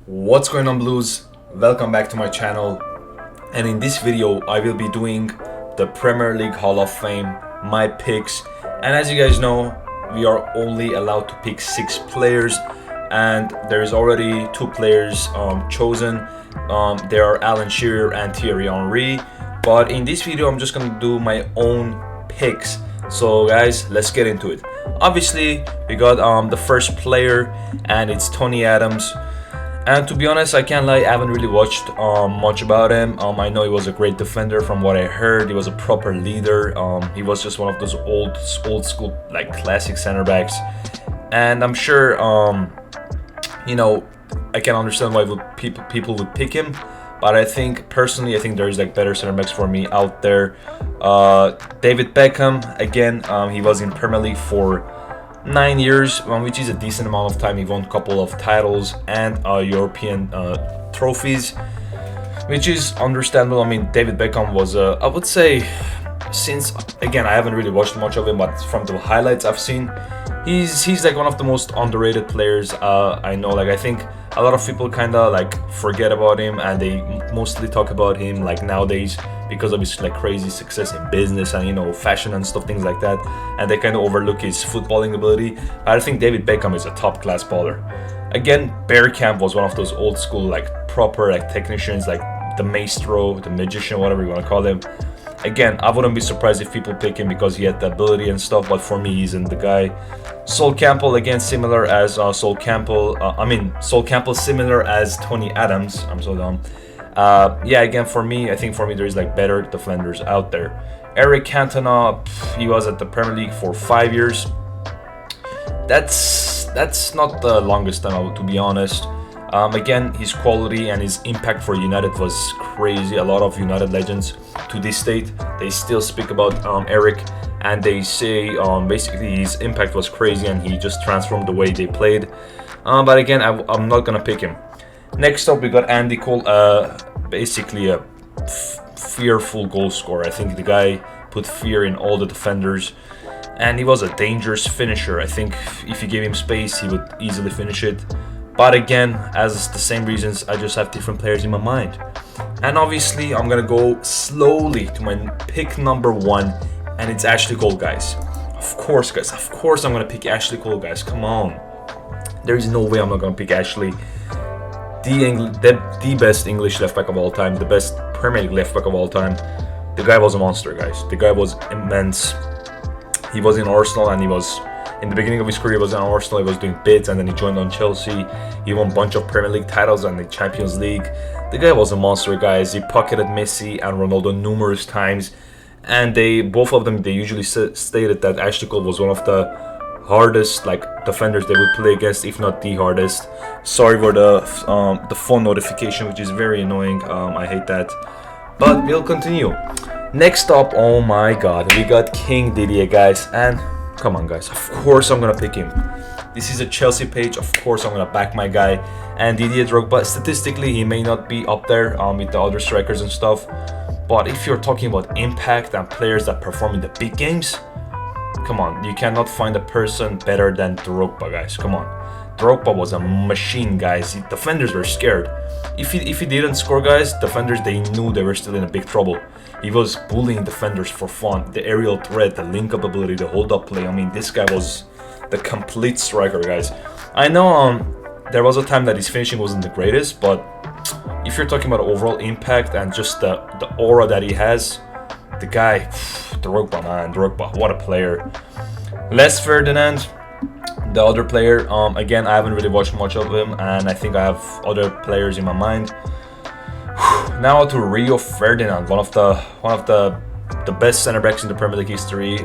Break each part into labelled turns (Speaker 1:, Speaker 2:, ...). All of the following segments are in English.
Speaker 1: What's going on, Blues? Welcome back to my channel, and in this video I will be doing the Premier League Hall of Fame, my picks. And as you guys know, we are only allowed to pick 6 players, and there is already 2 players chosen. There are Alan Shearer and Thierry Henry, but in this video I'm just gonna do my own picks. So guys, let's get into it. Obviously we got the first player, and it's Tony Adams. And to be honest, I can't lie, I haven't really watched much about him. I know he was a great defender from what I heard. He was a proper leader. He was just one of those old school, like classic center backs. And I'm sure, I can understand why people would pick him. But I think, personally, there's like better center backs for me out there. David Beckham, again, he was in Premier League for 9 years, which is a decent amount of time. He won a couple of titles and European trophies, which is understandable. I mean, David Beckham was, I would say, since, again, I haven't really watched much of him, but from the highlights I've seen, he's like one of the most underrated players I know. Like, I think a lot of people kind of like forget about him, and they mostly talk about him like nowadays because of his like crazy success in business and fashion and stuff, things like that, and they kind of overlook his footballing ability. I think David Beckham is a top class baller. Again, Bergkamp was one of those old school like proper like technicians, like the maestro, the magician, whatever you want to call him. Again, I wouldn't be surprised if people pick him because he had the ability and stuff, but for me, he isn't the guy. Sol Campbell, again, similar as Sol Campbell, similar as Tony Adams. I'm so dumb. Yeah, again, for me, I think there's like better defenders out there. Eric Cantona, he was at the Premier League for 5 years. That's not the longest time, to be honest. Again, his quality and his impact for United was crazy. A lot of United legends to this date, they still speak about Eric, and they say basically his impact was crazy and he just transformed the way they played. But again, I'm not gonna pick him. Next up, we got Andy Cole, basically a fearful goal scorer. I think the guy put fear in all the defenders, and he was a dangerous finisher. I think if you gave him space, he would easily finish it. But again, as the same reasons, I just have different players in my mind. And obviously, I'm gonna go slowly to my pick number 1, and it's Ashley Cole, guys. Of course, guys. Of course, I'm gonna pick Ashley Cole, guys. Come on. There is no way I'm not gonna pick Ashley. The best English left back of all time, the best Premier League left back of all time. The guy was a monster, guys. The guy was immense. He was in Arsenal, and he was, in the beginning of his career, he was in Arsenal. He was doing bits, and then he joined on Chelsea. He won a bunch of Premier League titles and the Champions League. The guy was a monster, guys. He pocketed Messi and Ronaldo numerous times, and both of them usually stated that Ashley Cole was one of the hardest like defenders they would play against, if not the hardest. Sorry for the phone notification, which is very annoying. I hate that, but we'll continue. Next up, oh my god, we got King Didier, guys. And come on, guys, of course I'm gonna pick him. This is a Chelsea page, of course I'm gonna back my guy. And Didier Drogba, statistically he may not be up there with the other strikers and stuff, but if you're talking about impact and players that perform in the big games, come on, you cannot find a person better than Drogba, guys. Come on. Drogba was a machine, guys. Defenders were scared. If he didn't score, guys, defenders, they knew they were still in a big trouble. He was bullying defenders for fun. The aerial threat, the link-up ability, the hold-up play. I mean, this guy was the complete striker, guys. I know there was a time that his finishing wasn't the greatest, but if you're talking about overall impact and just the aura that he has, the guy, Drogba, man, Drogba, what a player. Les Ferdinand, the other player, again, I haven't really watched much of him, and I think I have other players in my mind. Now to Rio Ferdinand, one of the best center backs in the Premier League history.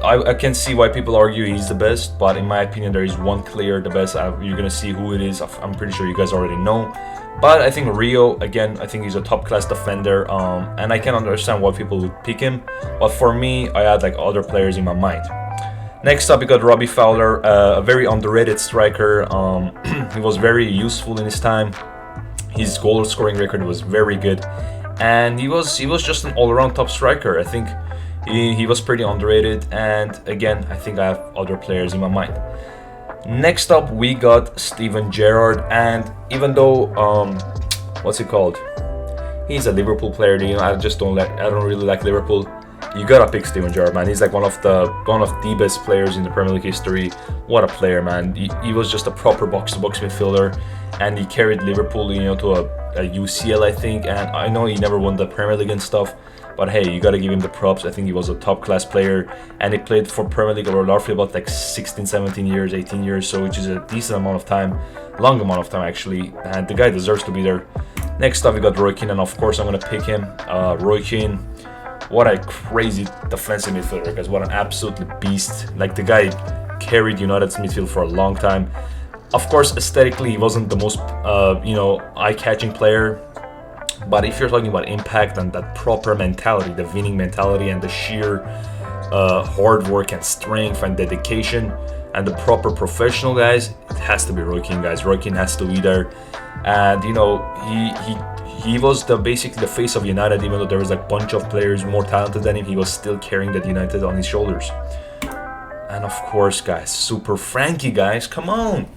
Speaker 1: I can see why people argue he's the best, but in my opinion, there is one clear the best. You're gonna see who it is. I'm pretty sure you guys already know. But I think Rio, again, I think he's a top class defender, and I can understand why people would pick him. But for me, I had like other players in my mind. Next up, we got Robbie Fowler, a very underrated striker. He was very useful in his time. His goal scoring record was very good, and he was just an all-around top striker. I think he was pretty underrated, and again, I think I have other players in my mind. Next up, we got Steven Gerrard, and even though what's it called? He's a Liverpool player. You know, I don't really like Liverpool. You gotta pick Steven Gerrard, man. He's like one of the best players in the Premier League history. What a player, man. He was just a proper box-to-box midfielder, and he carried Liverpool, you know, to a UCL, I think. And I know he never won the Premier League and stuff, but hey, you gotta give him the props. I think he was a top-class player, and he played for Premier League over roughly about like 16, 17 years, 18 years, so which is a decent amount of time, long amount of time actually, and the guy deserves to be there. Next up, we got Roy Keane, and of course I'm gonna pick him. Roy Keane, what a crazy defensive midfielder, guys. What an absolutely beast. Like, the guy carried United's midfield for a long time. Of course, aesthetically, he wasn't the most, eye-catching player. But if you're talking about impact and that proper mentality, the winning mentality, and the sheer hard work and strength and dedication, and the proper professional guys, it has to be Roy Keane, guys. Roy Keane has to be there. And, you know, he was basically the face of United, even though there was a bunch of players more talented than him. He was still carrying that United on his shoulders. And of course, guys, Super Frankie, guys, come on.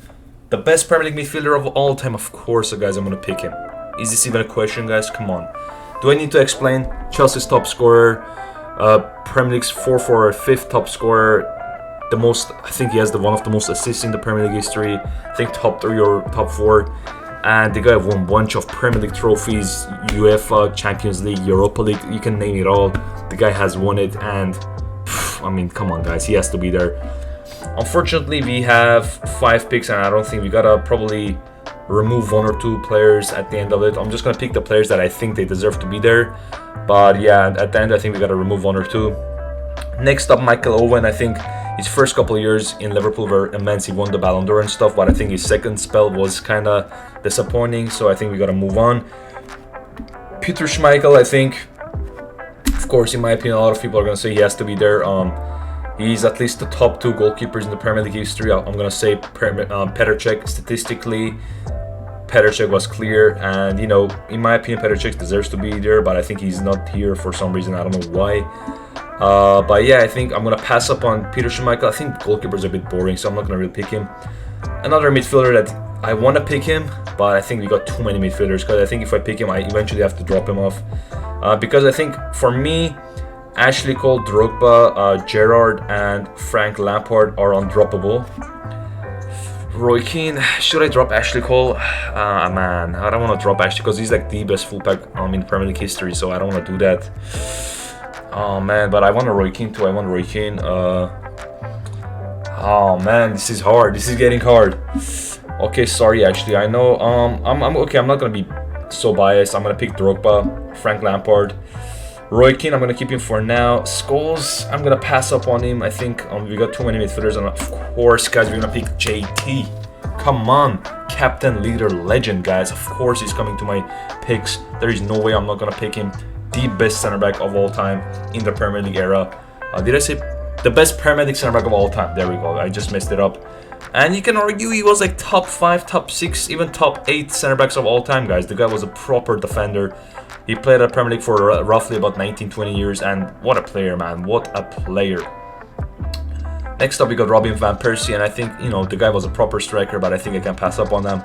Speaker 1: The best Premier League midfielder of all time, of course, guys, I'm going to pick him. Is this even a question, guys? Come on. Do I need to explain? Chelsea's top scorer, Premier League's 5th top scorer, I think he has one of the most assists in the Premier League history. I think top 3 or top 4. And the guy won a bunch of Premier League trophies, UEFA, Champions League, Europa League, you can name it all. The guy has won it, and I mean, come on, guys, he has to be there. Unfortunately, we have 5 picks, and I don't think we gotta probably remove 1 or 2 players at the end of it. I'm just gonna pick the players that I think they deserve to be there. But yeah, at the end, I think we gotta remove 1 or 2. Next up, Michael Owen. I think his first couple of years in Liverpool were immense. He won the Ballon d'Or and stuff, but I think his second spell was kind of disappointing, so I think we got to move on. Peter Schmeichel, I think, of course, in my opinion, a lot of people are going to say he has to be there. He's at least the top 2 goalkeepers in the Premier League history. I'm going to say Petr Cech. Statistically, Petr Cech was clear, and, you know, in my opinion, Petr Cech deserves to be there, but I think he's not here for some reason. I don't know why. But yeah, I think I'm going to pass up on Peter Schmeichel. I think goalkeepers are a bit boring, so I'm not going to really pick him. Another midfielder that I want to pick him, but I think we got too many midfielders, because I think if I pick him, I eventually have to drop him off. Because I think, for me, Ashley Cole, Drogba, Gerrard, and Frank Lampard are undroppable. Roy Keane, should I drop Ashley Cole? Man, I don't want to drop Ashley, because he's like the best fullback in Premier League history, so I don't want to do that. Oh man, but I want a Roy Keane too. Oh man, this is hard. This is getting hard. Okay, sorry. Actually, I know. I'm okay. I'm not gonna be so biased. I'm gonna pick Drogba, Frank Lampard, Roy Keane. I'm gonna keep him for now. Scholes, I'm gonna pass up on him. I think we got too many midfielders, and of course, guys, we're gonna pick JT. Come on, captain, leader, legend, guys. Of course, he's coming to my picks. There is no way I'm not gonna pick him. The best center back of all time in the Premier League era. Did I say the best Premier League center back of all time? There we go. I just messed it up. And you can argue he was like top 5, top 6, even top 8 center backs of all time, guys. The guy was a proper defender. He played at Premier League for roughly about 19-20 years, and what a player, man. What a player. Next up, we got Robin van Persie, and I think, you know, the guy was a proper striker, but I think I can pass up on them.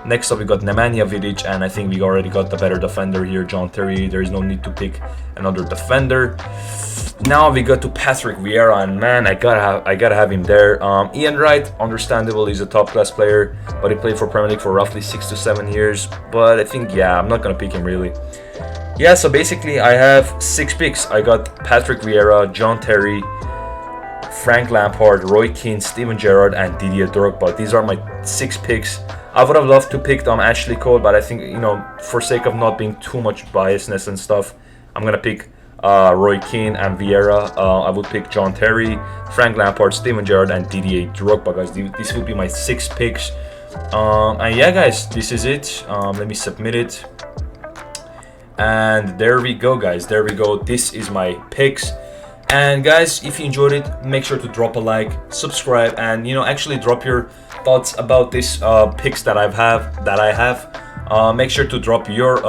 Speaker 1: Next up, we got Nemanja Vidic, and I think we already got the better defender here, John Terry. There is no need to pick another defender. Now we got to Patrick Vieira, and man, I gotta have him there. Ian Wright, understandable, he's a top-class player, but he played for Premier League for roughly 6 to 7 years. But I think, yeah, I'm not gonna pick him really. Yeah, so basically, I have 6 picks. I got Patrick Vieira, John Terry, Frank Lampard, Roy Keane, Steven Gerrard, and Didier Drogba. These are my 6 picks. I would have loved to pick Ashley Cole, but I think, you know, for sake of not being too much biasness and stuff, I'm gonna pick Roy Keane and Vieira. I would pick John Terry, Frank Lampard, Steven Gerrard, and Didier Drogba, guys. These would be my 6 picks. And yeah, guys, this is it. Let me submit it. And there we go, guys. There we go. This is my picks. And guys, if you enjoyed it, make sure to drop a like, subscribe, and, you know, actually drop your thoughts about this picks that I have. Make sure to drop your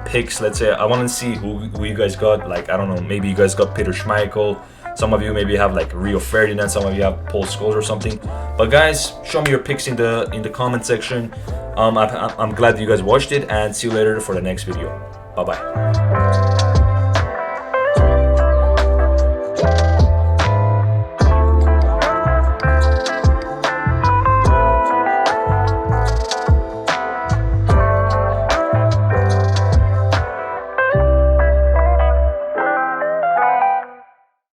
Speaker 1: picks. Let's say I want to see who you guys got. Like, I don't know, maybe you guys got Peter Schmeichel, Some of you maybe have like Rio Ferdinand, some of you have Paul Scholes or something. But guys, show me your picks in the comment section. I'm glad that you guys watched it, and see you later for the next video. Bye bye.